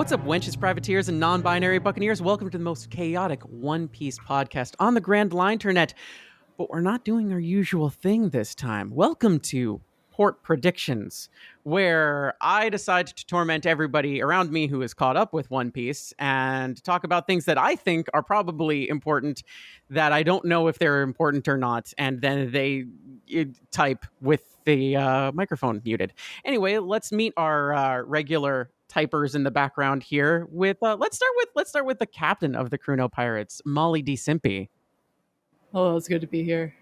What's up, wenches, privateers, and non-binary buccaneers? Welcome to the most chaotic One Piece podcast on the Grand Line Internet. But we're not doing our usual thing this time. Welcome to Port Predictions, where I decide to torment everybody around me who is caught up with One Piece and talk about things that I think are probably important that I don't know if they're important or not, and then they type with the microphone muted. Anyway, let's meet our regular typers in the background here. With let's start with the captain of the CrUno Pirates, Molly D. Simpy. Oh, it's good to be here.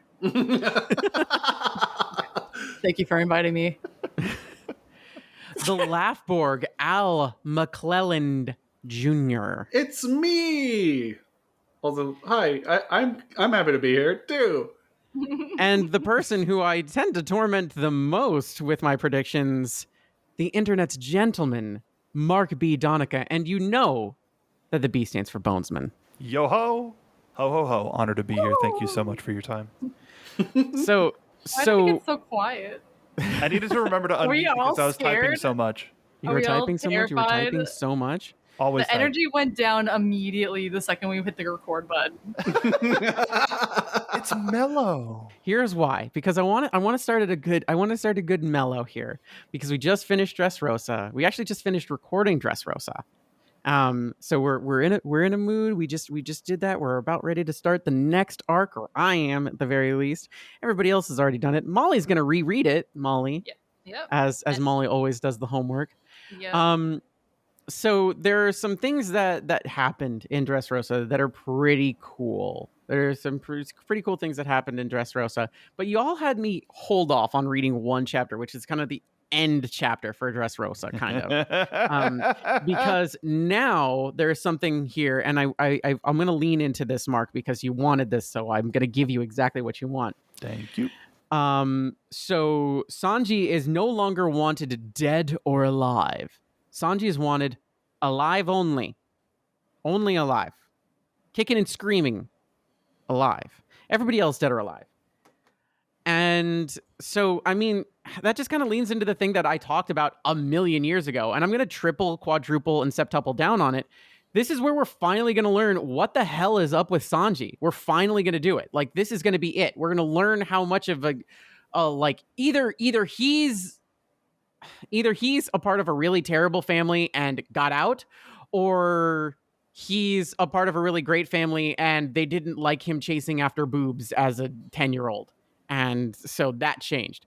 Thank you for inviting me. The Laughborg, Al McClelland Jr. It's me. Although, hi, I'm happy to be here too. And the person who I tend to torment the most with my predictions, the internet's gentleman, Mark B. Donica. And you know that the B stands for Bonesman. Yo ho! Ho ho ho. Honored to be here. Thank you so much for your time. So Why did it get so quiet? I needed to remember to Were unmute you all because I was typing scared? so much. you were typing so much? You were typing so much? Always The energy went down immediately the second we hit the record button. It's mellow. Here's why. Because I want to start a good mellow here. Because we just finished Dressrosa. We actually just finished recording Dressrosa. So we're in a mood. We just did that. We're about ready to start the next arc, or I am at the very least. Everybody else has already done it. Molly's gonna reread it, Molly. Yeah. Yep. As Molly always does the homework. Yeah. So there are some things that happened in Dressrosa that are pretty cool. There are some pretty cool things that happened in Dressrosa, but you all had me hold off on reading one chapter, which is kind of the end chapter for Dressrosa, kind of. Because now there's something here, and I'm going to lean into this, Mark, because you wanted this, so I'm going to give you exactly what you want. Thank you. So Sanji is no longer wanted dead or alive. Sanji is wanted alive only. Only alive. Kicking and screaming. Alive. Everybody else dead or alive. And so, I mean, that just kind of leans into the thing that I talked about a million years ago. And I'm going to triple, quadruple, and septuple down on it. This is where we're finally going to learn what the hell is up with Sanji. We're finally going to do it. Like, this is going to be it. We're going to learn how much of either he's a part of a really terrible family and got out, or he's a part of a really great family and they didn't like him chasing after boobs as a 10-year-old. And so that changed.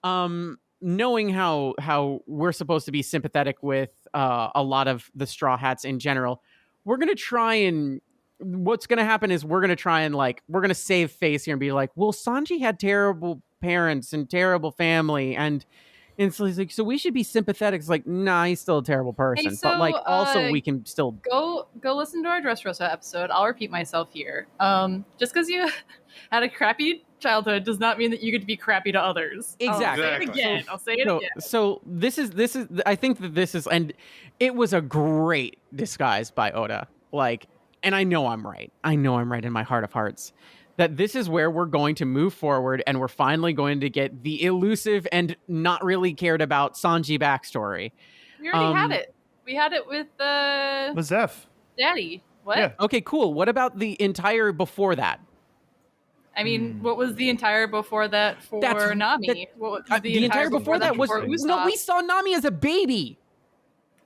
Knowing how we're supposed to be sympathetic with a lot of the Straw Hats in general, we're going to try and... What's going to happen is we're going to try and, like, we're going to save face here and be like, well, Sanji had terrible parents and terrible family, and so he's like, so we should be sympathetic. It's like, nah, he's still a terrible person. Hey, so, but, like, also we can still... Go listen to our Dressrosa episode. I'll repeat myself here. Just because you had a crappy childhood does not mean that you get to be crappy to others. Exactly. I'll say it again. So this is I think that this is, and it was a great disguise by Oda. Like, and I know I'm right. I know I'm right in my heart of hearts. That this is where we're going to move forward, and we're finally going to get the elusive and not really cared about Sanji backstory. We already had it. We had it with Zeph. Daddy. What? Yeah. Okay, cool. What about the entire before that? I mean, what was the entire before that for Nami? What was the entire before that was... No, we saw Nami as a baby.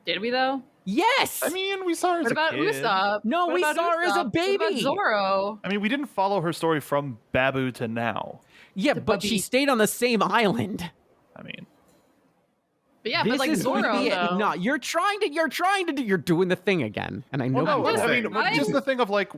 Did we, though? Yes! I mean, we saw her as a kid. What about Usopp? No, we saw her as a baby. What about Zoro? I mean, we didn't follow her story from Babu to now. Yeah, but she stayed on the same island. I mean... But yeah, but like Zoro, though. No, you're doing the thing again, and I know. Just the thing of, like,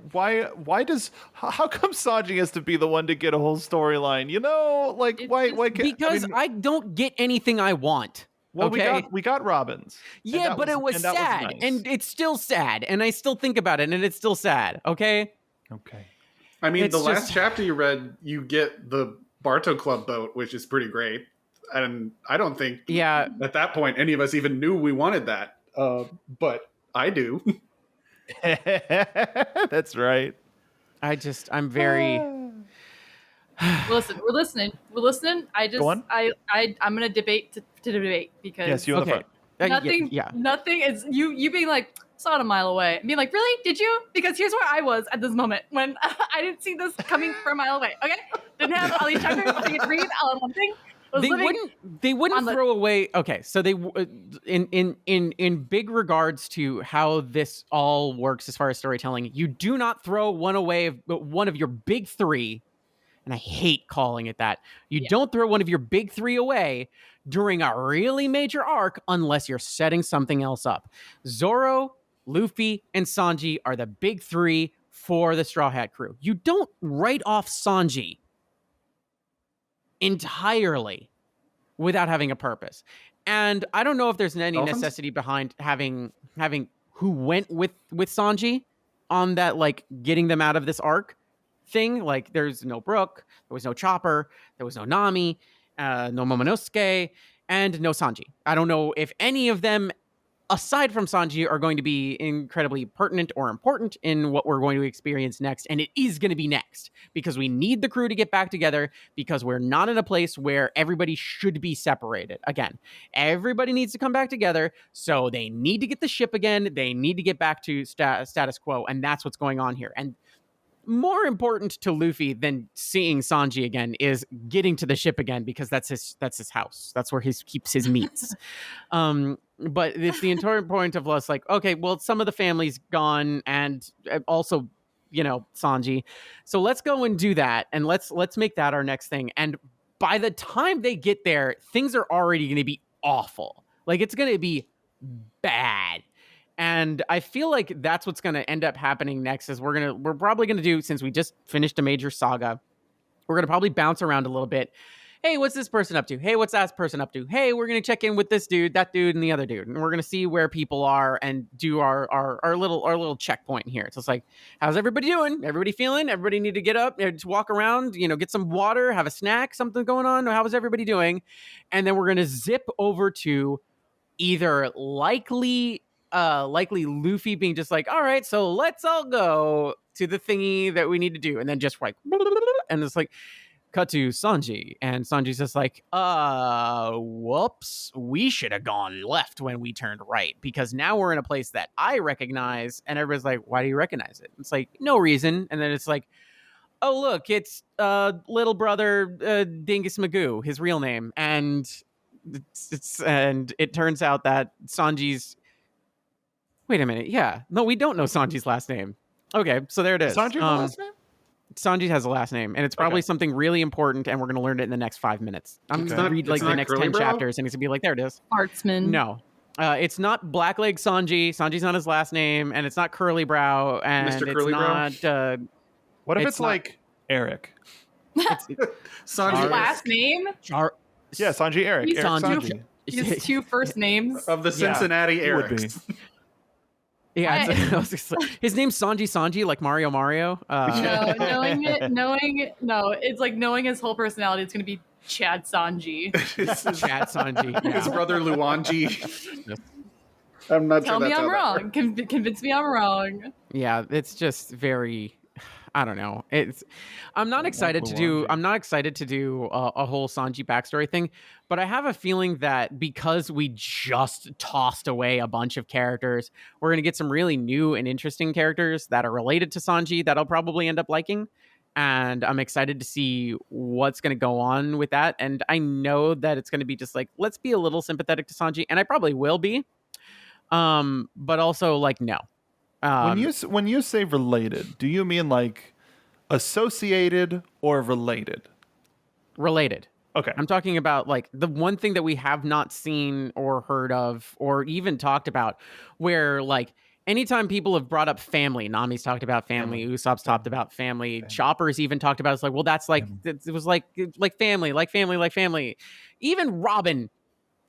how come Sanji has to be the one to get a whole storyline? You know, like, why can't... Because I don't get anything I want. Well, okay? we got Robins. Yeah, but it was sad, nice. And it's still sad, and I still think about it, and it's still sad. Okay. I mean, the last chapter you read, you get the Barto Club boat, which is pretty great. And I don't think at that point any of us even knew we wanted that. But I do. That's right. I'm very... Listen, we're listening. Go on. I'm going to debate to debate because... Yes, you on the front. Nothing is you being like, saw it a mile away. And being like, really? Did you? Because here's where I was at this moment when I didn't see this coming from a mile away. Okay, didn't have all these checkers. Nothing to read. All in one thing. They wouldn't throw away. Okay, so they in big regards to how this all works as far as storytelling, you do not throw one of your big three, and I hate calling it that. You don't throw one of your big three away during a really major arc unless you're setting something else up. Zoro, Luffy, and Sanji are the big three for the Straw Hat crew. You don't write off Sanji entirely without having a purpose. And I don't know if there's any necessity behind having who went with Sanji on that, like, getting them out of this arc thing. Like, there's no Brook, there was no Chopper, there was no Nami, no Momonosuke, and no Sanji. I don't know if any of them, aside from Sanji, are going to be incredibly pertinent or important in what we're going to experience next. And it is going to be next because we need the crew to get back together, because we're not in a place where everybody should be separated. Again, everybody needs to come back together. So they need to get the ship again. They need to get back to status quo. And that's what's going on here. And more important to Luffy than seeing Sanji again is getting to the ship again, because that's his house. That's where he keeps his meats. But it's the entire point of us, like, okay, well, some of the family's gone, and also, Sanji. So let's go and do that, and let's make that our next thing. And by the time they get there, things are already going to be awful. Like, it's going to be bad. And I feel like that's what's going to end up happening next. Is we're probably going to do, since we just finished a major saga, we're going to probably bounce around a little bit. Hey, what's this person up to? Hey, what's that person up to? Hey, we're going to check in with this dude, that dude, and the other dude. And we're going to see where people are and do our little checkpoint here. So it's like, how's everybody doing? Everybody feeling? Everybody need to get up, just walk around, get some water, have a snack, something going on. How is everybody doing? And then we're going to zip over to either likely Luffy being just like, all right, so let's all go to the thingy that we need to do. And then just like, and it's like, cut to Sanji, and Sanji's just like, whoops, we should have gone left when we turned right, because now we're in a place that I recognize. And everybody's like, why do you recognize it? It's like, no reason. And then it's like, oh, look, it's little brother Dingus Magoo, his real name. And and it turns out that Sanji's, wait a minute, yeah, no, we don't know Sanji's last name. Okay, so there it is. Sanji's last name? Sanji has a last name, and it's probably something really important, and we're going to learn it in the next 5 minutes. I'm going to read the next 10 chapters, and it's going to be like, there it is. Artsman. No. It's not Blackleg Sanji. Sanji's not his last name, and it's not Curly Brow, and Mr. it's Curly not... what if it's like Eric? Sanji's last name? Yeah, Sanji Eric. Eric Sanji. His two first names. Of the Cincinnati Erics. Yeah, his name's Sanji, like Mario. No, it's like knowing his whole personality. It's going to be Chad Sanji. Chad Sanji. Yeah. His brother Luanji. I'm not Tell sure. me I'm wrong. Convince me I'm wrong. Yeah, it's just very. I don't know. I'm not excited to do a whole Sanji backstory thing, but I have a feeling that because we just tossed away a bunch of characters, we're going to get some really new and interesting characters that are related to Sanji that I'll probably end up liking. And I'm excited to see what's going to go on with that. And I know that it's going to be just like, let's be a little sympathetic to Sanji. And I probably will be. But also, like, no. When you say related, do you mean like associated or related? Related. Okay. I'm talking about like the one thing that we have not seen or heard of or even talked about, where like anytime people have brought up family, Nami's talked about family, Usopp's talked about family, Chopper's even talked about, it's like, well, that's like, it was like family. Even Robin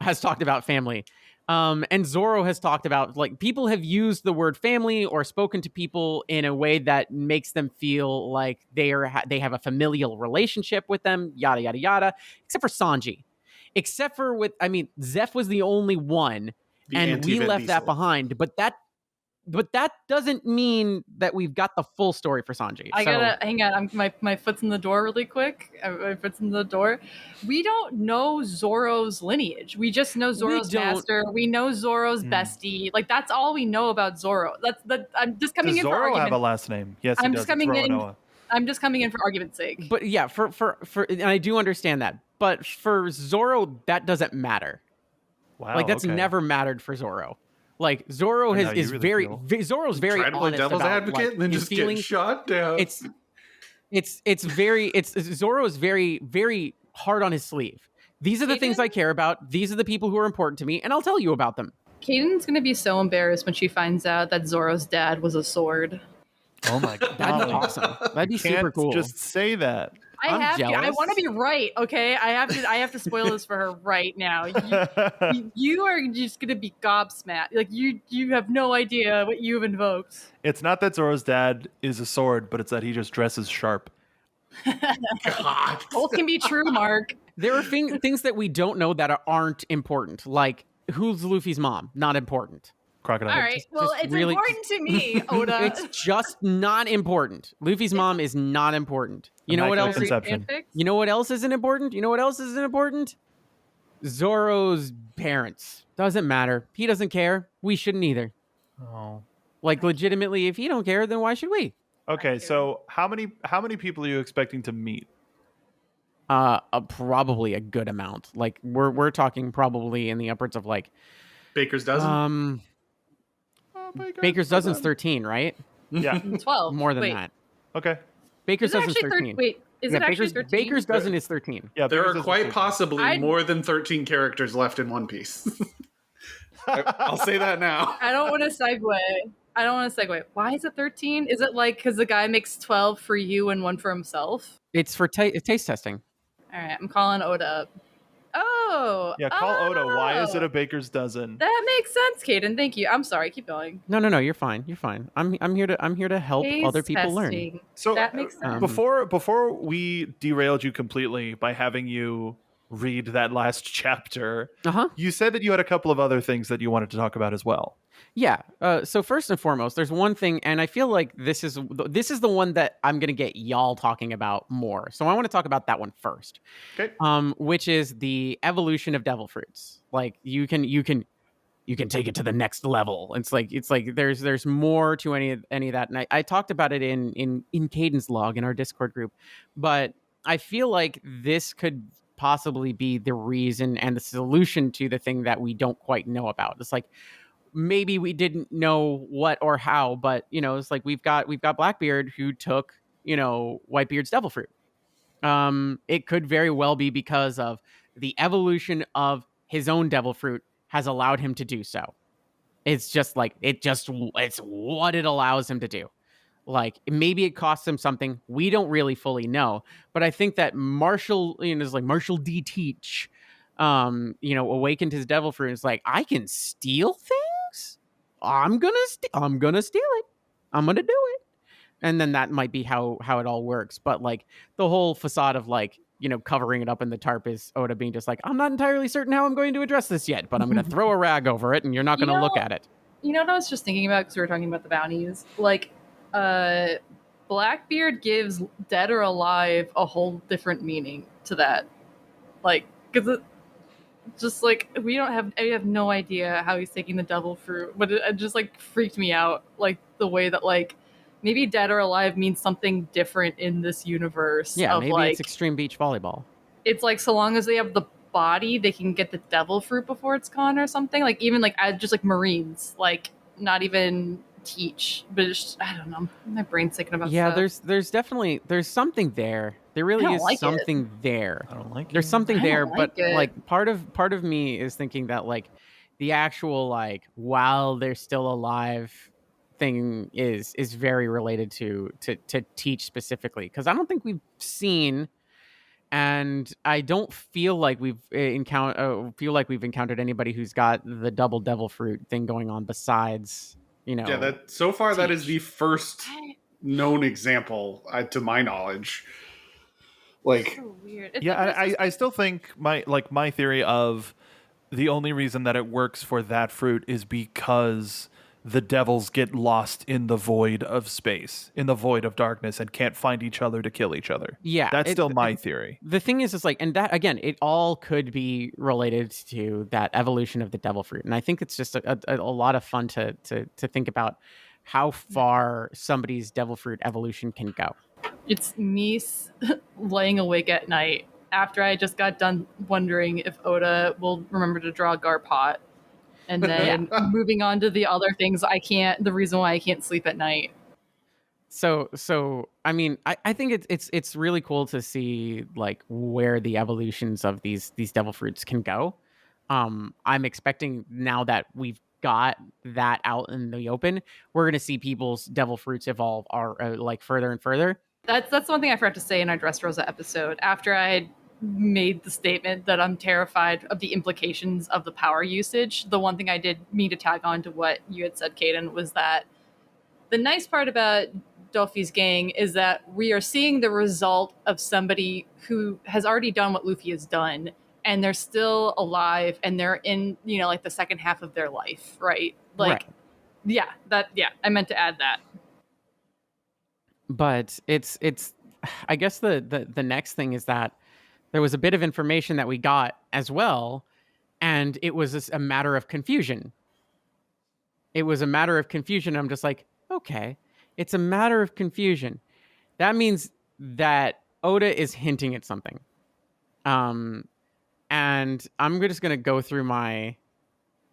has talked about family. And Zoro has talked about, like, people have used the word family or spoken to people in a way that makes them feel like they have a familial relationship with them, yada, yada, yada, except for Sanji. Zeph was the only one, and we left that behind. But but that doesn't mean that we've got the full story for Sanji. I gotta hang on. My foot's in the door really quick. My foot's in the door. We don't know Zoro's lineage. We just know Zoro's master. We know Zoro's bestie. Like that's all we know about Zoro. I'm just coming in for argument. Does Zoro have a last name? Yes, he does. I'm just coming in for argument's sake. But yeah, for and I do understand that. But for Zoro, that doesn't matter. Wow, like that's never mattered for Zoro. Like Zoro Zoro's very try to play honest devil's about, advocate and then just get shot down. Zoro's very, very hard on his sleeve. These are the things I care about. These are the people who are important to me, and I'll tell you about them. Kdin's gonna be so embarrassed when she finds out that Zoro's dad was a sword. Oh my god, that'd be awesome. That'd be super cool. Just say that. I want to be right, okay? I have to spoil this for her right now. You are just gonna be gobsmacked. Like you have no idea what you've invoked. It's not that Zoro's dad is a sword, but it's that he just dresses sharp. God. Both can be true, Mark. There are things that we don't know that aren't important. Like who's Luffy's mom? Not important. Crocodile. All right. Well, it's really important to me, Oda. It's just not important. Luffy's mom is not important. You know what else? You know what else isn't important? You know what else isn't important? Zoro's parents. Doesn't matter. He doesn't care. We shouldn't either. Oh. Like legitimately, if he don't care, then why should we? Okay, so how many people are you expecting to meet? Probably a good amount. Like we're talking probably in the upwards of like Baker's dozen. Baker's dozen's 13, right? Yeah. 12. More than that. Okay. Baker's dozen's 13. Is it actually 13? Baker's dozen is 13. Yeah, there are quite possibly more than 13 characters left in One Piece. I'll say that now. I don't want to segue. Why is it 13? Is it like because the guy makes 12 for you and one for himself? It's for taste testing. All right, I'm calling Oda up. Oh. Yeah, call Oda. Why is it a Baker's dozen? That makes sense, Kdin. Thank you. I'm sorry. Keep going. No. You're fine. You're fine. I'm here to help other people learn. So that makes sense. Before we derailed you completely by having you read that last chapter, you said that you had a couple of other things that you wanted to talk about as well. Yeah. So first and foremost, there's one thing, and I feel like this is the one that I'm gonna get y'all talking about more. So I want to talk about that one first. Okay. Which is the evolution of devil fruits. Like you can take it to the next level. It's like there's more to any of that, and I talked about it in Kdin's log in our Discord group, but I feel like this could possibly be the reason and the solution to the thing that we don't quite know about. It's like maybe we didn't know what or how, but it's like we've got Blackbeard who took Whitebeard's devil fruit. It could very well be because of the evolution of his own devil fruit has allowed him to do so. It's what it allows him to do. Like maybe it costs him something we don't really fully know, but I think that Marshall is like Marshall D. Teach, awakened his devil fruit. It's like I can steal things. I'm gonna steal it. I'm gonna do it, and then that might be how it all works. But like the whole facade of like covering it up in the tarp is Oda being just like, I'm not entirely certain how I'm going to address this yet, but I'm gonna throw a rag over it, and you're not gonna look at it. You know what I was just thinking about because we were talking about the bounties, like. Blackbeard gives dead or alive a whole different meaning to that, like because it just like I have no idea how he's taking the devil fruit, but it just like freaked me out, like the way that like maybe dead or alive means something different in this universe. Yeah, maybe it's extreme beach volleyball. It's like so long as they have the body, they can get the devil fruit before it's gone or something. Like even like just like Marines, like not even Teach, but I don't know. My brain's thinking about stuff. There's definitely something there. There really is something there. I don't like it. There's something there, but it. like part of me is thinking that like the actual like while they're still alive thing is very related to Teach specifically, because I don't think we've seen, and I don't feel like we've encountered anybody who's got the double devil fruit thing going on besides. That so far Teach. That is the first known example, to my knowledge. Like, so weird. I still think my theory of the only reason that it works for that fruit is because the devils get lost in the void of space, in the void of darkness, and can't find each other to kill each other. Yeah. That's still my theory. The thing is like, and that, again, it all could be related to that evolution of the devil fruit. And I think it's just a lot of fun to think about how far somebody's devil fruit evolution can go. It's me laying awake at night after I just got done wondering if Oda will remember to draw Garpot. And then moving on to the other things the reason why I can't sleep at night. So I mean, I think it's really cool to see like where the evolutions of these devil fruits can go. I'm expecting now that we've got that out in the open, we're going to see people's devil fruits evolve like further and further. That's one thing I forgot to say in our Dressrosa episode. After I had made the statement that I'm terrified of the implications of the power usage, the one thing I did mean to tag on to what you had said, Kdin, was that the nice part about Doffy's gang is that we are seeing the result of somebody who has already done what Luffy has done, and they're still alive, and they're in, like the second half of their life, right? Like, right. I meant to add that. But it's I guess the next thing is that there was a bit of information that we got as well, and it was a matter of confusion. It was a matter of confusion. I'm just like, okay, it's a matter of confusion. That means that Oda is hinting at something. And I'm just going to go through my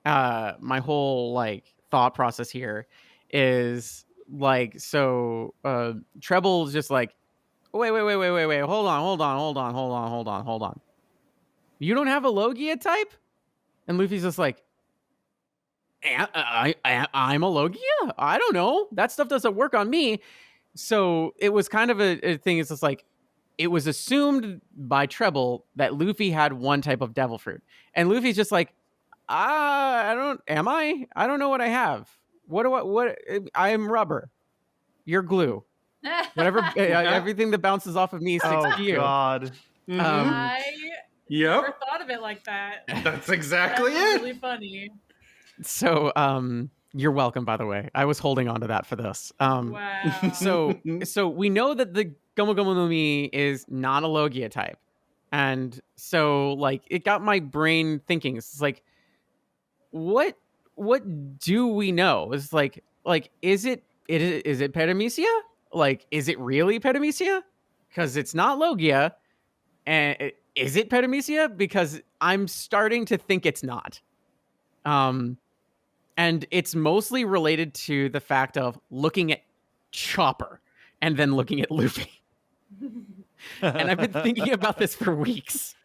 my whole like thought process here is like, so Treble's just like, wait, hold on. You don't have a Logia type? And Luffy's just like, I'm a Logia? I don't know. That stuff doesn't work on me. So it was kind of a thing. It's just like, it was assumed by Treble that Luffy had one type of devil fruit. And Luffy's just like, I don't know what I have. I'm rubber. You're glue. Whatever, everything that bounces off of me sticks to you. Oh, God. I never thought of it like that. That's exactly it. Really funny. So, you're welcome, by the way. I was holding on to that for this. Wow. So we know that the Gomu Gomu no Mi is not a Logia type. And so, like, it got my brain thinking. It's like, what do we know? It's like, is it Paramecia? Like, is it really Paramecia? Because it's not Logia. And is it Paramecia? Because I'm starting to think it's not. And it's mostly related to the fact of looking at Chopper and then looking at Luffy. And I've been thinking about this for weeks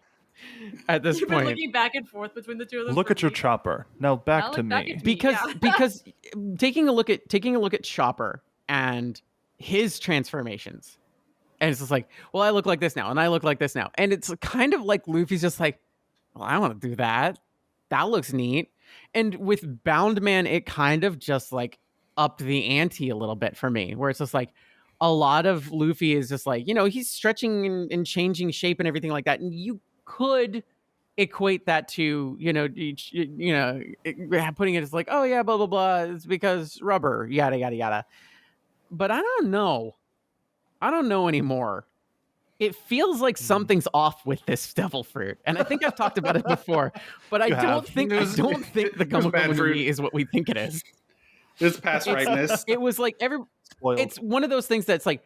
at this You've point. Been looking back and forth between the two of them. Look at your Chopper. Now back to me. Because taking a look at Chopper and his transformations, and it's just like, well, I look like this now, and I look like this now. And it's kind of like Luffy's just like, well, I want to do that. That looks neat. And with Bound Man, it kind of just like upped the ante a little bit for me, where it's just like a lot of Luffy is just like, he's stretching and changing shape and everything like that. And you could equate that to, putting it as like, oh yeah, blah, blah, blah. It's because rubber, yada, yada, yada. But I don't know anymore. It feels like something's off with this devil fruit, and I think I've talked about it before. But I don't think the Gomu Gomu no Mi is what we think it is. It's past ripeness. It was like it's one of those things that's like,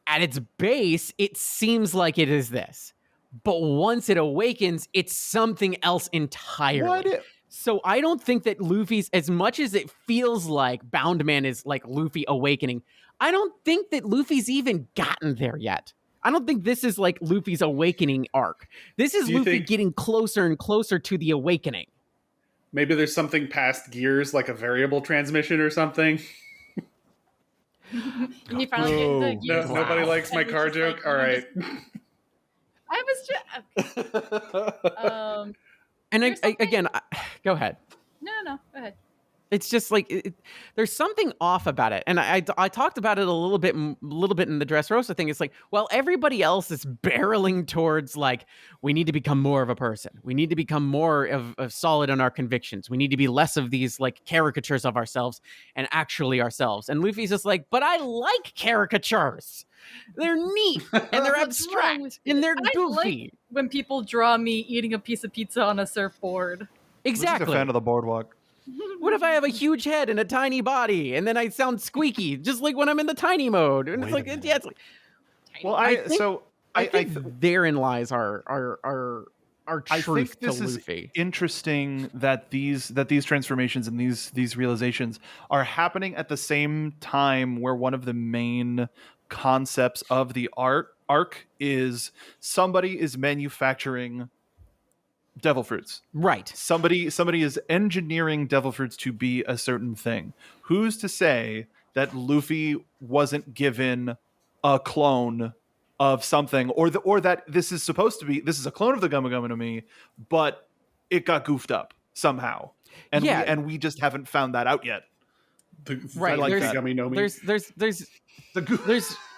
at its base, it seems like it is this, but once it awakens, it's something else entirely. So I don't think that Luffy's, as much as it feels like Bound Man is like Luffy awakening, I don't think that Luffy's even gotten there yet. I don't think this is like Luffy's awakening arc. This is Luffy getting closer and closer to the awakening. Maybe there's something past gears, like a variable transmission or something. And you finally get the gears. Nobody likes my car joke? All right. I was just... and again, go ahead. No, go ahead. It's just like there's something off about it, and I talked about it a little bit in the Dressrosa thing. It's like, well, everybody else is barreling towards like we need to become more of a person, we need to become more of solid in our convictions, we need to be less of these like caricatures of ourselves and actually ourselves. And Luffy's just like, but I like caricatures. They're neat and they're abstract and they're goofy. Like when people draw me eating a piece of pizza on a surfboard. Exactly. Luffy's a fan of the boardwalk. What if I have a huge head and a tiny body, and then I sound squeaky, just like when I'm in the tiny mode? And it's like, yeah, it's like. Well, I think therein lies our truth to Luffy. Interesting that these transformations and these realizations are happening at the same time where one of the main concepts of the arc is somebody is manufacturing devil fruits. Right. Somebody is engineering devil fruits to be a certain thing. Who's to say that Luffy wasn't given a clone of something, or that this is a clone of the Gummy Gummy no Mi, but it got goofed up somehow. And we just haven't found that out yet. Right. Like there's Gummy no Mi.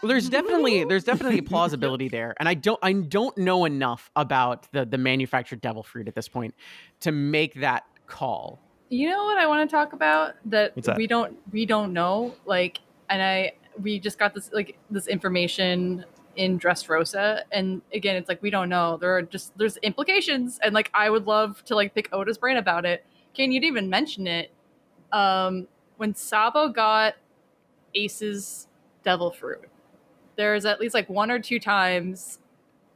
There's definitely plausibility there, and I don't know enough about the manufactured devil fruit at this point to make that call. You know what I want to talk about that? What's that? we don't know, like, and we just got this information in Dressrosa, and again, it's like we don't know. There's implications, and like I would love to like pick Oda's brain about it. Kane, you'd even mention it when Sabo got Ace's devil fruit. There's at least like one or two times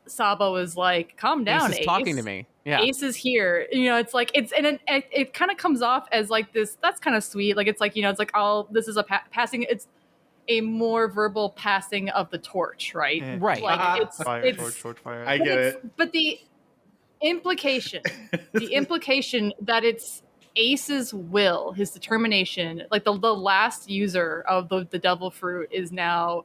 Sabo was like, calm down, Ace is talking to me. Yeah. Ace is here. You know, it's like it kind of comes off as like this, that's kind of sweet. Like it's like, you know, it's like this is a passing, it's a more verbal passing of the torch, right? Right. Like torch fire. I get it. But the implication that it's Ace's will, his determination, like the last user of the devil fruit is now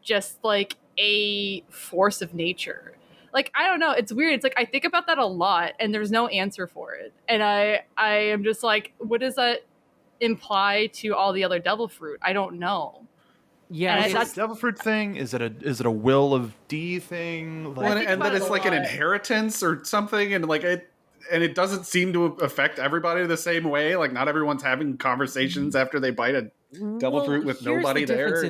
just like a force of nature. Like, I don't know, it's weird. It's like I think about that a lot and there's no answer for it. And I am just like, what does that imply to all the other devil fruit? I don't know. Yeah, is it a devil fruit thing? Is it a will of D thing? Like, and then it's like an inheritance or something, and like it doesn't seem to affect everybody the same way. Like not everyone's having conversations after they bite a devil fruit with nobody there.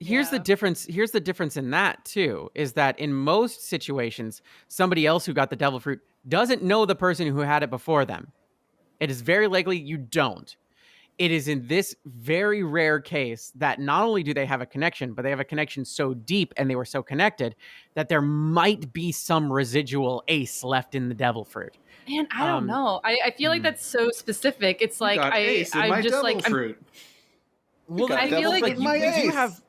Here's the difference. Here's the difference in that too, is that in most situations, somebody else who got the devil fruit doesn't know the person who had it before them. It is very likely you don't. It is in this very rare case that not only do they have a connection, but they have a connection so deep and they were so connected that there might be some residual Ace left in the devil fruit. Man, I don't know. I feel like that's so specific. It's like I'm just like fruit. Well, I feel like you do have.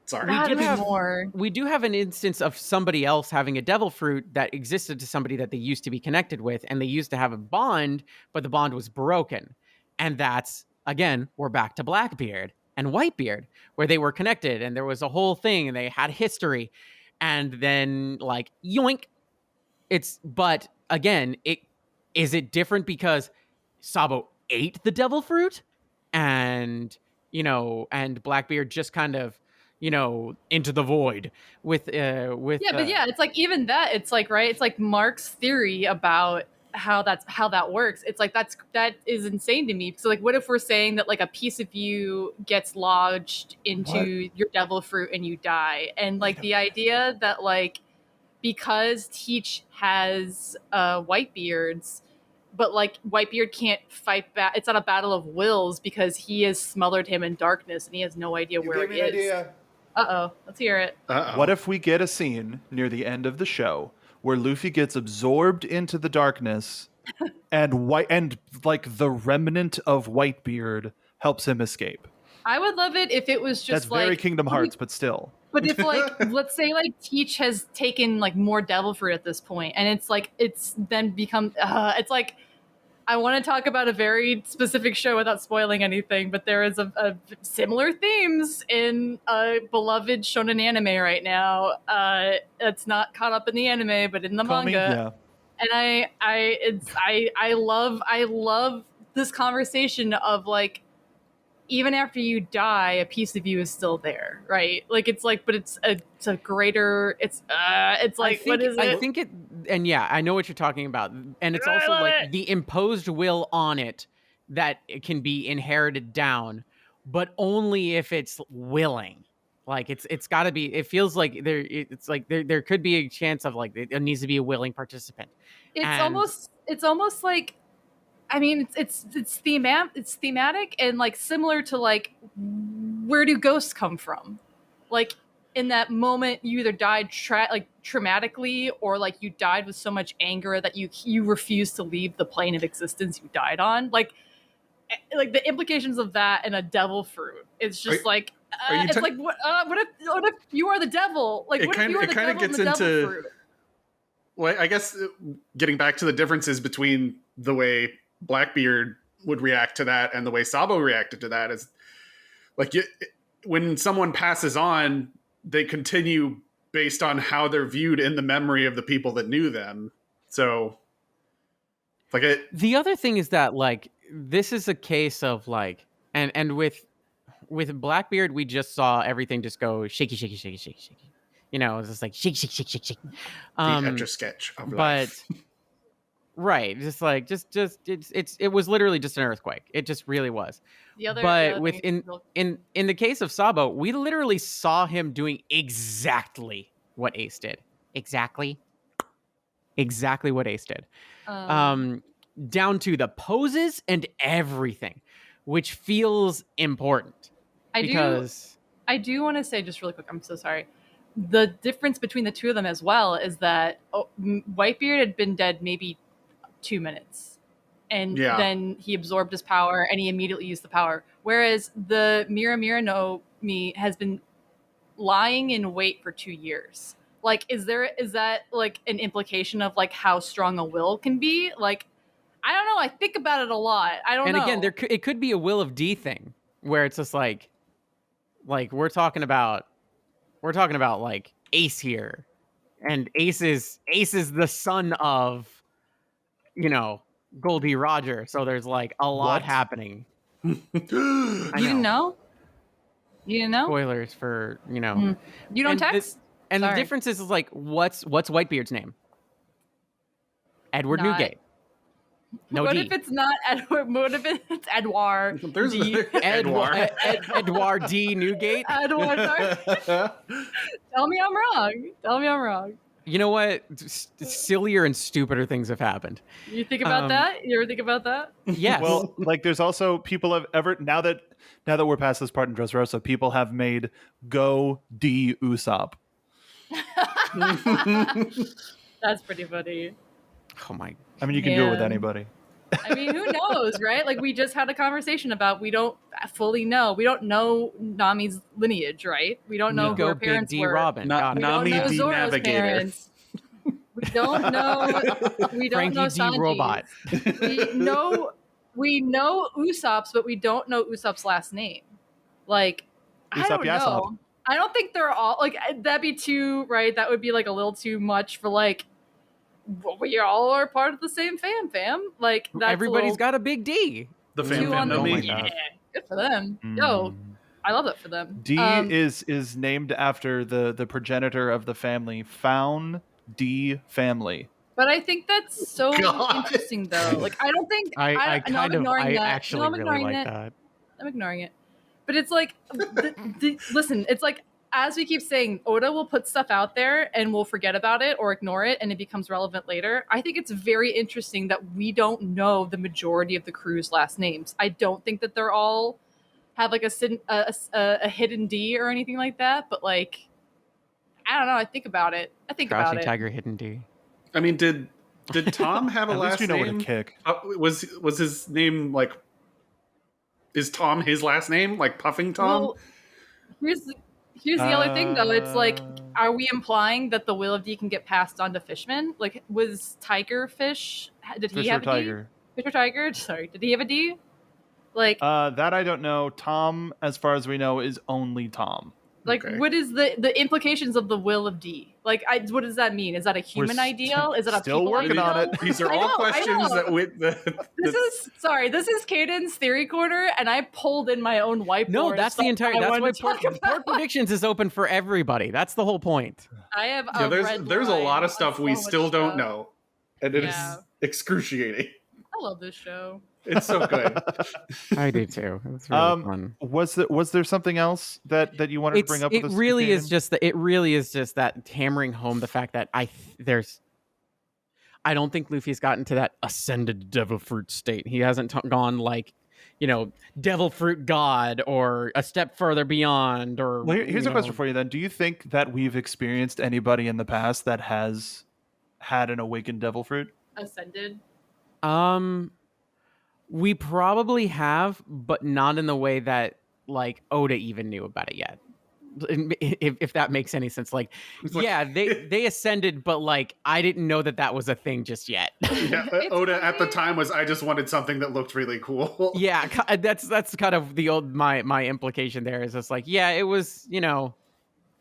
Sorry. We do have an instance of somebody else having a devil fruit that existed to somebody that they used to be connected with, and they used to have a bond, but the bond was broken. And that's, again, we're back to Blackbeard and Whitebeard, where they were connected, and there was a whole thing, and they had history. And then, like, yoink. But again, is it different because Sabo ate the devil fruit? And, and Blackbeard just kind of, into the void with but it's like even that, it's like, right, it's like Mark's theory about how that works. It's like that is insane to me. So like, what if we're saying that like a piece of you gets lodged into your devil fruit and you die, and like the idea that like because Teach has Whitebeards, but like Whitebeard can't fight back, it's not a battle of wills because he has smothered him in darkness and he has no idea where he is. Idea. Let's hear it. What if we get a scene near the end of the show where Luffy gets absorbed into the darkness and like the remnant of Whitebeard helps him escape? I would love it if it was just that's very Kingdom Hearts, but still. But if like let's say like Teach has taken like more devil fruit at this point, and it's then become it's like, I want to talk about a very specific show without spoiling anything, but there is a similar themes in a beloved shonen anime right now. It's not caught up in the anime, but in the manga. And I love this conversation of like, even after you die, a piece of you is still there, right? Like it's like, but it's a greater. It's like, what is it? I think it, and yeah, I know what you're talking about, and it's also like the imposed will on it that it can be inherited down, but only if it's willing. Like it's got to be. It feels like there could be a chance of like it needs to be a willing participant. It's almost like. I mean, it's thematic and like similar to like, where do ghosts come from? Like in that moment, you either died traumatically, or like you died with so much anger that you refuse to leave the plane of existence you died on. Like the implications of that in a devil fruit. It's just what if you are the devil? Like what if you are the devil in the devil fruit? Well, I guess getting back to the differences between the way Blackbeard would react to that and the way Sabo reacted to that is like when someone passes on, they continue based on how they're viewed in the memory of the people that knew them. So like the other thing is that like this is a case of like and with Blackbeard we just saw everything just go shaky shaky shaky shaky shaky. You know, it's just like shake shake shake shake shake. The Etch-a-Sketch of life. Right, just it was literally just an earthquake. It just really was. In the case of Sabo, we literally saw him doing exactly what Ace did. Exactly what Ace did. Down to the poses and everything, which feels important. I do want to say just really quick. I'm so sorry. The difference between the two of them as well is that Whitebeard had been dead maybe 2 minutes, and then he absorbed his power and he immediately used the power, whereas the Mira no Mi has been lying in wait for 2 years. Like is that like an implication of like how strong a will can be? Like I don't know, I think about it a lot. I don't know. And again, it could be a Will of D thing where it's just like we're talking about like Ace here, and Ace is the son of, you know, Goldie Roger. So there's like a lot happening. You didn't know? Spoilers for, you know. You don't text? And the difference is like, what's Whitebeard's name? Edward Newgate. No what D. if it's not Edward? What if it's Edouard? There's D. Edward D. Newgate. Edward. Tell me I'm wrong. You know what? Sillier and stupider things have happened. You think about that? You ever think about that? Yes. Well, like there's also people have ever now that we're past this part in Dressrosa, people have made Go D Usopp. That's pretty funny. Oh my! I mean, you can do it with anybody. I mean, who knows, right? Like we just had a conversation about we don't fully know. We don't know Nami's lineage, right? We don't know who her parents Big D were. Robin. Nami D Zoro's Navigator. Parents. We don't know. We don't Frankie know D Sanji's. Robot. We know Usopp's, but we don't know Usopp's last name. Like I don't know. I don't think they're all like that'd be too right. That would be like a little too much for like. Well, we all are part of the same fam. Like that's everybody's got a big D. The fam know me. Yeah, good for them. Yo, I love it for them. D is named after the progenitor of the family, Faun D family. But I think that's so interesting, though. Like I don't think I actually really like that. I'm ignoring it, but it's like, listen, it's like. As we keep saying, Oda will put stuff out there and we'll forget about it or ignore it and it becomes relevant later. I think it's very interesting that we don't know the majority of the crew's last names. I don't think that they're all have like a hidden D or anything like that, but like, I don't know. I think about it. Crouching Tiger, Hidden D. I mean, did Tom have a last name? At least we know where to kick. Was his name like, is Tom his last name? Like Puffing Tom? Well, Here's the other thing, though. It's like, are we implying that the will of D can get passed on to Fishman? Like, was Tiger Fish? Did he have a D? Fish or Tiger? Sorry, did he have a D? Like that I don't know. Tom, as far as we know, is only Tom. Like, what is the implications of the will of D? Like, what does that mean? Is that a human ideal? Is it a still people working ideal? on it? These are all questions that This is Kdin's Theory Corner, and I pulled in my own whiteboard. No, that's the entire. That's why Port Predictions is open for everybody. That's the whole point. I have there's a lot of stuff we still don't know, and it is excruciating. I love this show. It's so good. I do too. It's really fun. Was there something else that you wanted to bring up? It really is just that hammering home the fact that I don't think Luffy's gotten to that ascended devil fruit state. He hasn't gone like, devil fruit god or a step further beyond. Or well, here's a question for you then. Do you think that we've experienced anybody in the past that has had an awakened devil fruit? Ascended? We probably have, but not in the way that like Oda even knew about it yet. If that makes any sense. Like, they ascended, but like I didn't know that was a thing just yet. Yeah, Oda at the time was, I just wanted something that looked really cool. Yeah, that's kind of the old my implication there is just like, yeah, it was,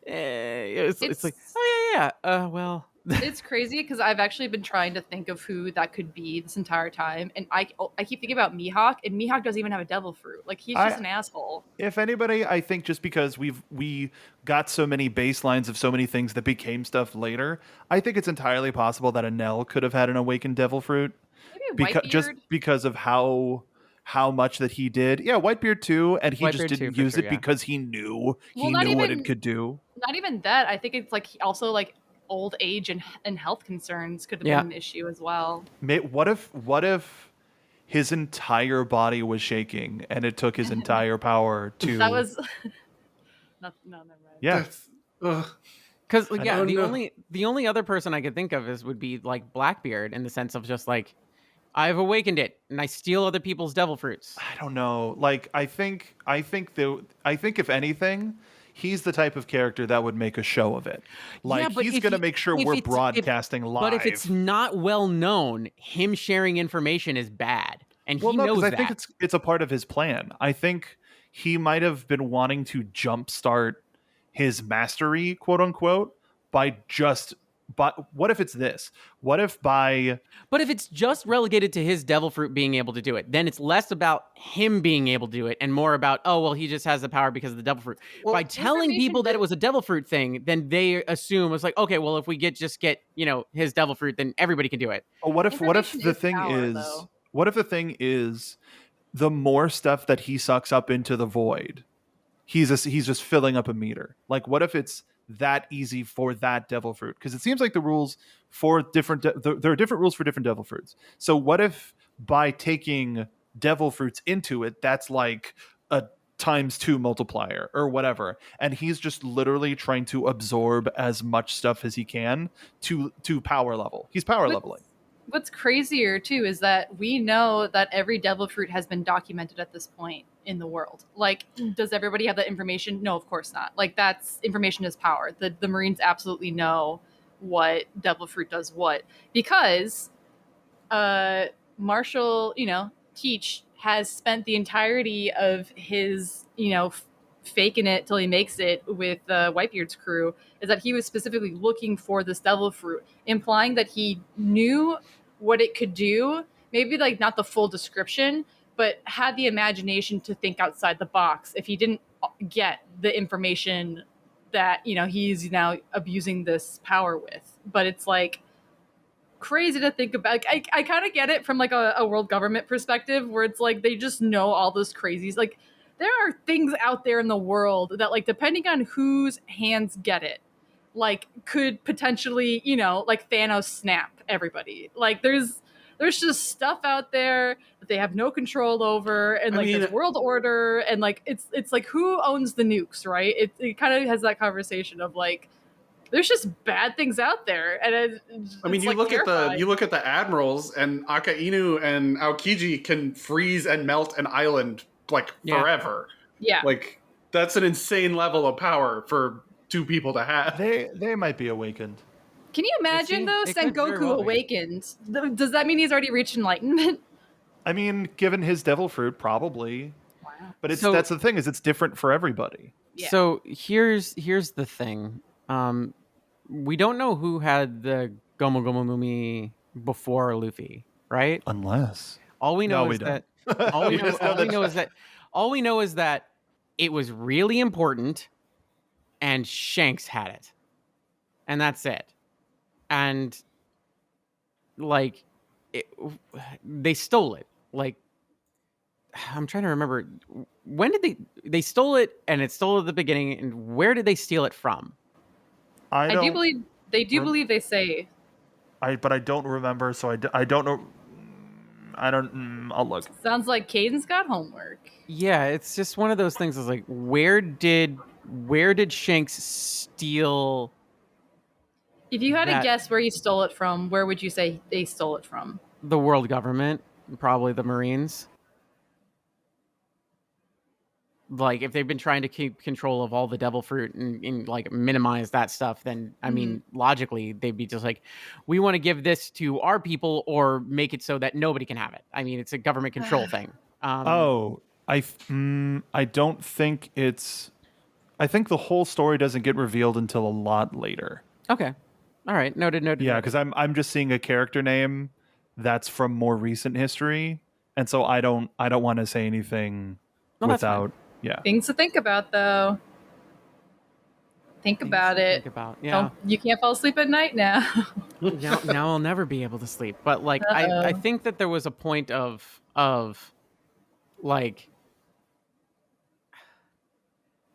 it's like, oh yeah, well. It's crazy because I've actually been trying to think of who that could be this entire time, and I keep thinking about Mihawk, and Mihawk doesn't even have a devil fruit. Like, he's just an asshole. If anybody, I think just because we got so many baselines of so many things that became stuff later, I think it's entirely possible that Enel could have had an awakened devil fruit. Maybe Whitebeard? Just because of how much that he did. Yeah, Whitebeard too, and he just didn't use it because he knew what it could do. Not even that. I think it's like also like old age and health concerns could have been an issue as well. What if his entire body was shaking and it took his entire power to... That was... no, never mind. Yeah. Because the only other person I could think of would be like Blackbeard, in the sense of just like, I've awakened it and I steal other people's devil fruits. I don't know. Like, I think if anything, he's the type of character that would make a show of it. Like, he's going to make sure we're broadcasting live. But if it's not well known, him sharing information is bad. And he knows that. I think it's a part of his plan. I think he might have been wanting to jumpstart his mastery, quote unquote, but what if it's this? What if But if it's just relegated to his devil fruit being able to do it, then it's less about him being able to do it and more about, he just has the power because of the devil fruit. By telling people that it was a devil fruit thing, then they assume it's like, okay, well, if we get his devil fruit, then everybody can do it. What if the thing is the more stuff that he sucks up into the void, he's just filling up a meter. Like, what if it's that easy for that devil fruit? Because it seems like the rules for there are different rules for different devil fruits. So what if by taking devil fruits into it, that's like a ×2 multiplier or whatever, and he's just literally trying to absorb as much stuff as he can to power level. He's power leveling. What's crazier too is that we know that every devil fruit has been documented at this point in the world. Like, does everybody have that information? No, of course not. Like, that's information is power. The Marines absolutely know what devil fruit does what, because Marshall, Teach has spent the entirety of his, faking it till he makes it with Whitebeard's crew, is that he was specifically looking for this devil fruit, implying that he knew what it could do, maybe like not the full description, but had the imagination to think outside the box if he didn't get the information that, he's now abusing this power with. But it's like crazy to think about. I kind of get it from like a world government perspective, where it's like they just know all this crazies. Like, there are things out there in the world that, like, depending on whose hands get it, like, could potentially, like Thanos snap everybody. Like, there's just stuff out there that they have no control over, and like there's world order, and like it's like, who owns the nukes, right? It kind of has that conversation of like, there's just bad things out there, and you look at the admirals, and Aka Inu and Aokiji can freeze and melt an island like forever. Yeah, like that's an insane level of power for two people to have. They might be awakened. Can you imagine though, Sengoku awakened? Does that mean he's already reached enlightenment? I mean, given his devil fruit, probably. Wow. But that's the thing, is it's different for everybody. Yeah. So here's the thing. We don't know who had the Gomu Gomu Mumi before Luffy, right? Unless All we know we is don't. that all we We know just know all we that- know is that all we know is that it was really important and Shanks had it. And that's it. And like they stole it. Like I'm trying to remember, when did they stole it, and it stole at the beginning, and where did they steal it from? I do believe they say. But I don't remember, so I don't know. I don't. I'll look. Sounds like Kdin's got homework. Yeah, it's just one of those things. Is like, where did Shanks steal? If you had to that- guess where he stole it from, where would you say they stole it from? The world government, probably the Marines. Like, if they've been trying to keep control of all the devil fruit and like minimize that stuff, then I mean, logically they'd be just like, we want to give this to our people or make it so that nobody can have it. I mean, it's a government control thing. I don't think it's. I think the whole story doesn't get revealed until a lot later. Okay, all right, noted. Yeah, because I'm just seeing a character name that's from more recent history, and so I don't want to say anything without. Yeah. Things to think about, though. Think about it. Think about, yeah. You can't fall asleep at night now. now I'll never be able to sleep. But like, I think that there was a point of like,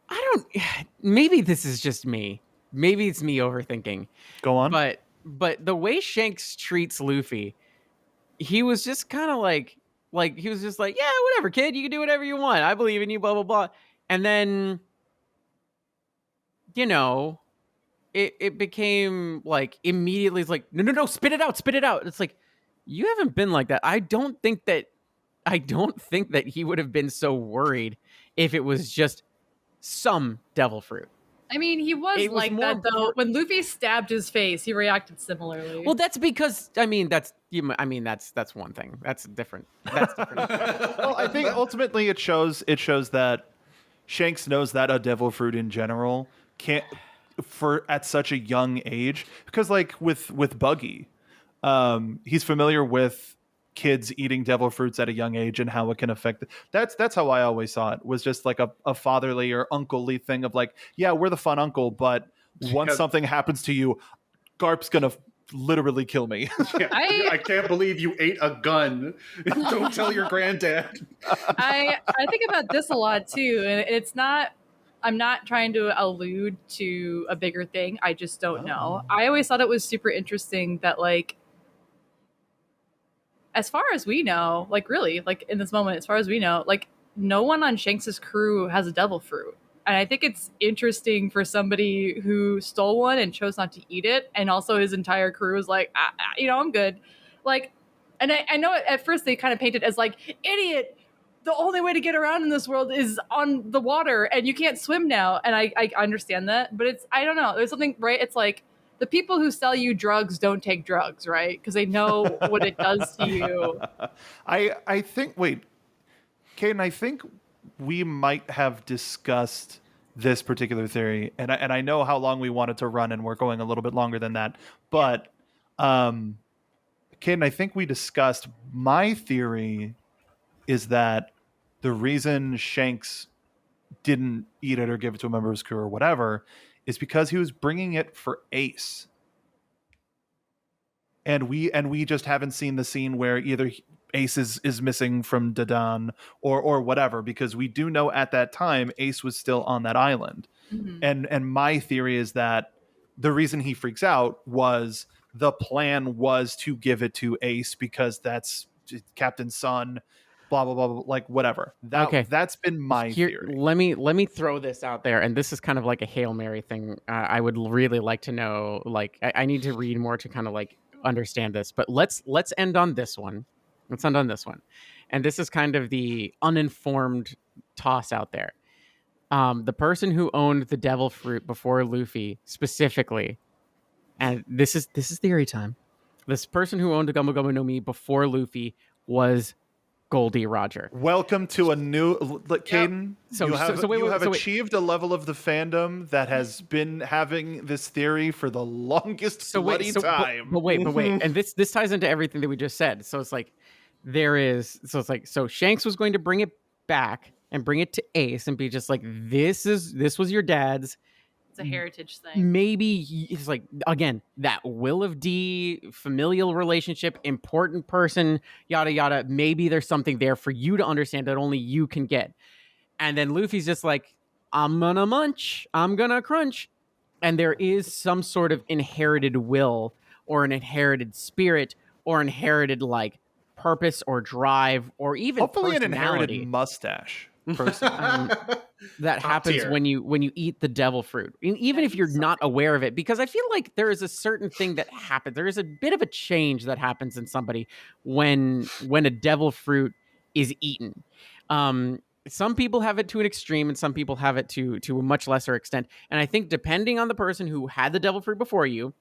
I don't. Maybe this is just me. Maybe it's me overthinking. Go on. But the way Shanks treats Luffy, he was just kind of like he was just like, yeah, whatever, kid, you can do whatever you want. I believe in you, blah blah blah. And then, you know, it became like immediately it's like, no, spit it out. It's like, you haven't been like that. I don't think that he would have been so worried if it was just some devil fruit. I mean, he was like that though. When Luffy stabbed his face, he reacted similarly. Well, that's because that's one thing. That's different. Well, I think ultimately it shows that Shanks knows that a devil fruit in general can't at such a young age, because like with Buggy, he's familiar with kids eating devil fruits at a young age and how it can affect that's how I always saw it, was just like a fatherly or unclely thing of like, yeah, we're the fun uncle, but once something happens to you, Garp's gonna literally kill me. I can't believe you ate a gun. Don't tell your granddad. I think about this a lot too, and it's not, I'm not trying to allude to a bigger thing, I just don't know. I always thought it was super interesting that, like, as far as we know, like really, like in this moment, as far as we know, like no one on Shanks's crew has a devil fruit. And I think it's interesting for somebody who stole one and chose not to eat it, and also his entire crew is like, I'm good. Like, and I know at first they kind of painted as like, idiot, the only way to get around in this world is on the water, and you can't swim now. And I understand that, but it's, I don't know, there's something, right? It's like, the people who sell you drugs don't take drugs, right? Because they know what it does to you. I think, wait, Kdin, I think we might have discussed this particular theory, and I know how long we wanted to run, and we're going a little bit longer than that. But, Kdin, I think we discussed, my theory is that the reason Shanks didn't eat it or give it to a member of his crew or whatever is because he was bringing it for Ace. And we just haven't seen the scene where either Ace is missing from Kdin or whatever, because we do know at that time Ace was still on that island. Mm-hmm. And my theory is that the reason he freaks out was the plan was to give it to Ace because that's Captain's son, blah blah blah, like whatever. That's been my theory. Let me throw this out there, and this is kind of like a Hail Mary thing. I would really like to know. Like, I need to read more to kind of like understand this. But let's end on this one. Let's end on this one, and this is kind of the uninformed toss out there. The person who owned the devil fruit before Luffy specifically, and this is theory time. This person who owned the Gomu Gomu no Mi before Luffy was Goldie Roger. Welcome to a new Kdin. Yep. You have achieved a level of the fandom that has been having this theory for the longest time. But wait. And this ties into everything that we just said. So it's like so Shanks was going to bring it back and bring it to Ace and be just like, this was your dad's. It's a heritage thing. Maybe it's like, again, that Will of D, familial relationship, important person, yada, yada. Maybe there's something there for you to understand that only you can get. And then Luffy's just like, I'm gonna munch, I'm gonna crunch. And there is some sort of inherited will or an inherited spirit or inherited like purpose or drive or even hopefully an personality. Inherited mustache. Person. That happens when you eat the devil fruit, even if you're not aware of it, because I feel like there is a certain thing that happens. There is a bit of a change that happens in somebody when a devil fruit is eaten. Some people have it to an extreme and some people have it to a much lesser extent. And I think depending on the person who had the devil fruit before you,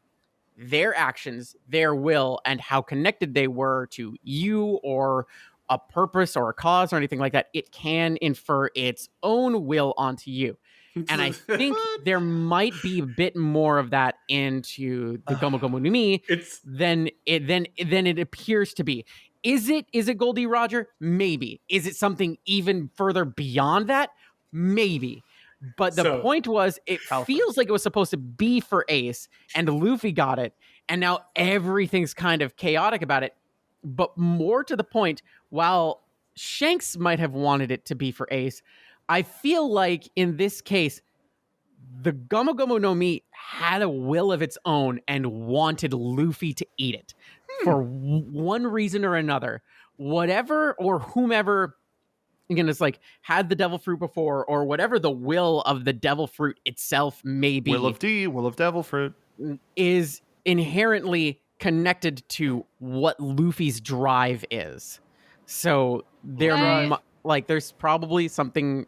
their actions, their will, and how connected they were to you or a purpose or a cause or anything like that, it can infer its own will onto you. And I think there might be a bit more of that into the Gomu Gomu no Mi than it appears to be. Is it Goldie Roger? Maybe. Is it something even further beyond that? Maybe. But the point was, it feels like it was supposed to be for Ace, and Luffy got it, and now everything's kind of chaotic about it. But more to the point, while Shanks might have wanted it to be for Ace, I feel like in this case, the Gomu Gomu no Mi had a will of its own and wanted Luffy to eat it for one reason or another. Whatever or whomever, again, it's like had the devil fruit before or whatever the will of the devil fruit itself may be. Will of D, will of devil fruit. Is inherently connected to what Luffy's drive is. So there's probably something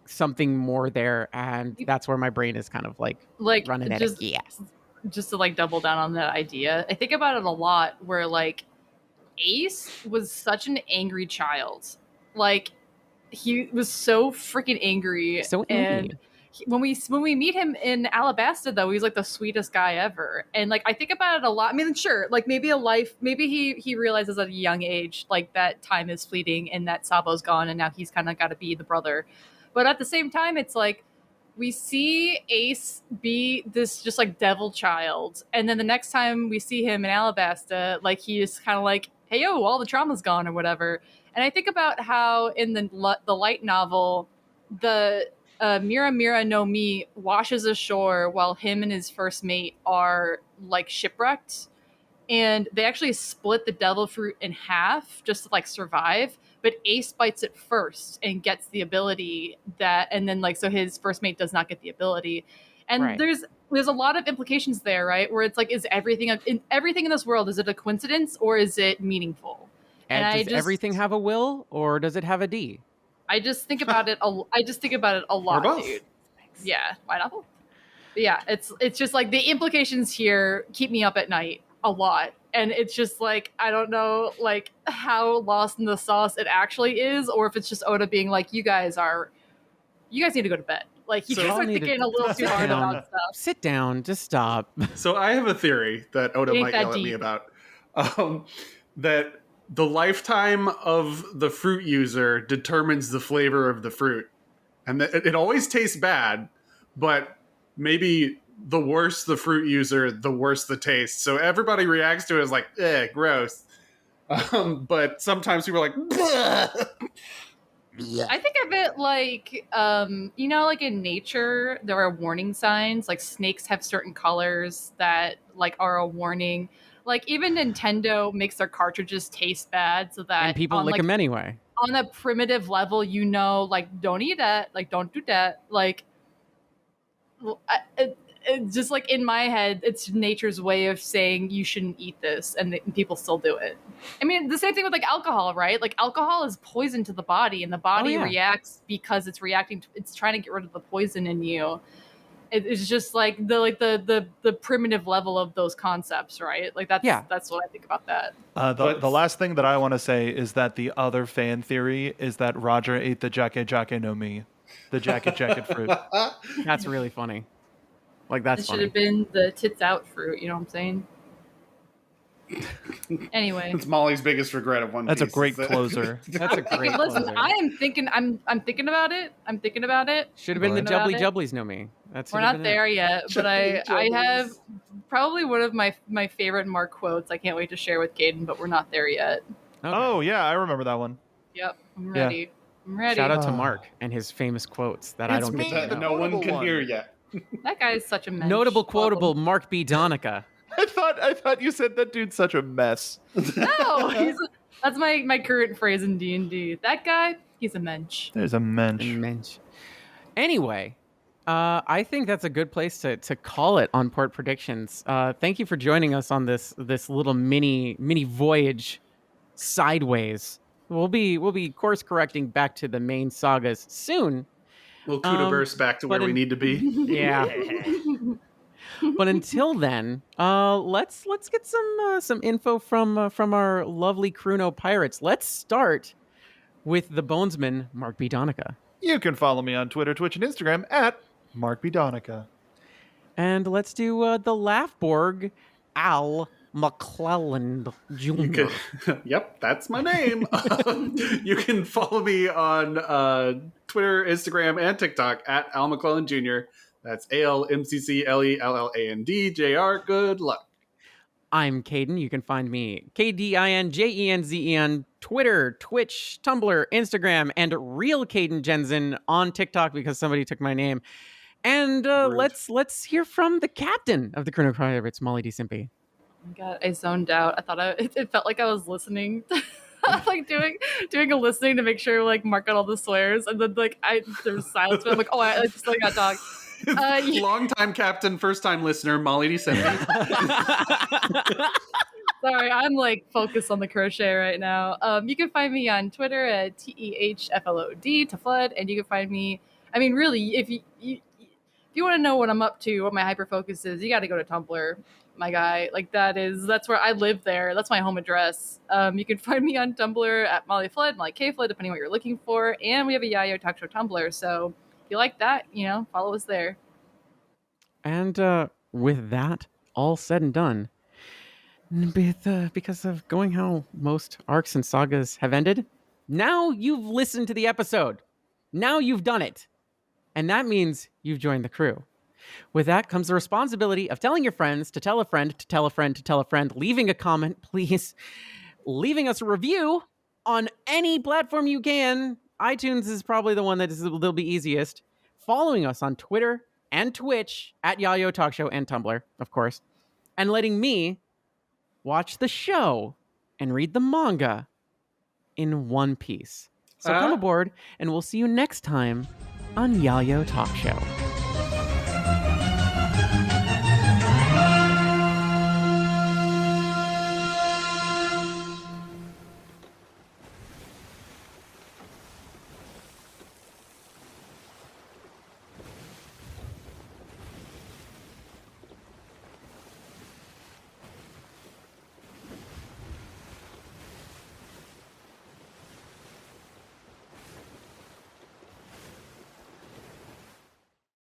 more there, and that's where my brain is kind of like running at it. Yes. Just to like double down on that idea, I think about it a lot where like Ace was such an angry child. Like he was so freaking angry. So angry. And when we meet him in Alabasta, though, he's like the sweetest guy ever. And like I think about it a lot. I mean, sure, like maybe he realizes at a young age like that time is fleeting and that Sabo's gone and now he's kind of got to be the brother. But at the same time, it's like we see Ace be this just like devil child, and then the next time we see him in Alabasta, like he is kind of like, hey yo, all the trauma's gone or whatever. And I think about how in the light novel, the Mira Mira no Mi washes ashore while him and his first mate are like shipwrecked, and they actually split the devil fruit in half just to like survive. But Ace bites it first and gets the ability and then like so his first mate does not get the ability, and right. There's a lot of implications there, right? Where it's like, is everything in this world, is it a coincidence or is it meaningful? And does everything have a will or does it have a D? I just think about it. I just think about it a lot, dude. Yeah, why not both? But yeah, it's just like the implications here keep me up at night a lot, and it's just like I don't know like how lost in the sauce it actually is, or if it's just Oda being like, you guys need to go to bed. Like you guys are thinking a little too hard about stuff. Sit down, just stop. So I have a theory that Oda might yell at me about. That the lifetime of the fruit user determines the flavor of the fruit. And it always tastes bad, but maybe the worse the fruit user, the worse the taste. So everybody reacts to it as like, gross. But sometimes people are like, bleh. Yeah. I think of it like, like in nature, there are warning signs. Like snakes have certain colors that like are a warning. Like even Nintendo makes their cartridges taste bad so that and people lick them anyway. On a primitive level, like don't eat that, like don't do that. Like it's just like in my head, it's nature's way of saying you shouldn't eat this, and people still do it. I mean, the same thing with like alcohol, right? Like alcohol is poison to the body, and the body reacts because it's reacting. It's trying to get rid of the poison in you. It's just like the primitive level of those concepts, right? Like that's what I think about that. The last thing that I want to say is that the other fan theory is that Roger ate the jake no mi, the jacket fruit. That's really funny. Like that's funny. It should have been the tits out fruit. You know what I'm saying? Anyway, it's Molly's biggest regret of One Piece. That's a great closer. That's a great listen, closer. I'm thinking about it. Should have been the Jubbly Jubblies no mi. We're not there yet, but I have probably one of my favorite Mark quotes. I can't wait to share with Kdin, but we're not there yet. Okay. Oh yeah, I remember that one. Yep, I'm ready. Yeah. I'm ready. Shout out to Mark and his famous quotes that I don't get to know. No one can hear yet. That guy is such a mensch. Notable quotable Mark B. Donica. I thought you said that dude's such a mess. No, that's my current phrase in D&D. That guy, he's a mensch. There's a mensch. Anyway, I think that's a good place to call it on Port Predictions. Thank you for joining us on this little mini voyage sideways. We'll be course correcting back to the main sagas soon. We'll CrUno burst back to where we need to be. Yeah. But until then, let's get some info from our lovely CrUno Pirates. Let's start with the Bonesman, Mark B. Donica. You can follow me on Twitter, Twitch, and Instagram at Mark B. Donica. And let's do the Laughborg, Al McClelland Jr. Yep, that's my name. You can follow me on Twitter, Instagram, and TikTok at Al McClelland Jr. That's ALMCCLELLAND Jr. Good luck. I'm Kdin. You can find me KDINJENZE on Twitter, Twitch, Tumblr, Instagram, and Real Kdin Jensen on TikTok because somebody took my name. And let's hear from the captain of the CrUno Pirates, Molly D. Simpy. Oh my God, I zoned out. I thought it felt like I was listening. Like doing a listening to make sure like Mark got all the swears, and then like there was silence. But I'm like, oh, I just like got talk. Long-time captain, first-time listener, Molly D. Simpy. Sorry, I'm like focused on the crochet right now. You can find me on Twitter at TEHFLOD to flood, and you can find me. I mean, really, if you want to know what I'm up to, what my hyper focus is, you got to go to Tumblr, my guy. Like that's where I live there. That's my home address. You can find me on Tumblr at Molly Flood, Molly K Flood, depending on what you're looking for. And we have a Yayo Talk Show Tumblr, so if you like that, follow us there. And with that all said and done, because of going how most arcs and sagas have ended, now you've listened to the episode. Now you've done it. And that means you've joined the crew. With that comes the responsibility of telling your friends to tell a friend to tell a friend to tell a friend, leaving a comment, please, leaving us a review on any platform you can. iTunes is probably the one that will be easiest. Following us on Twitter and Twitch at Yayo Talk Show and Tumblr, of course, and letting me watch the show and read the manga in one piece. So come aboard, and we'll see you next time on Yayo Talk Show.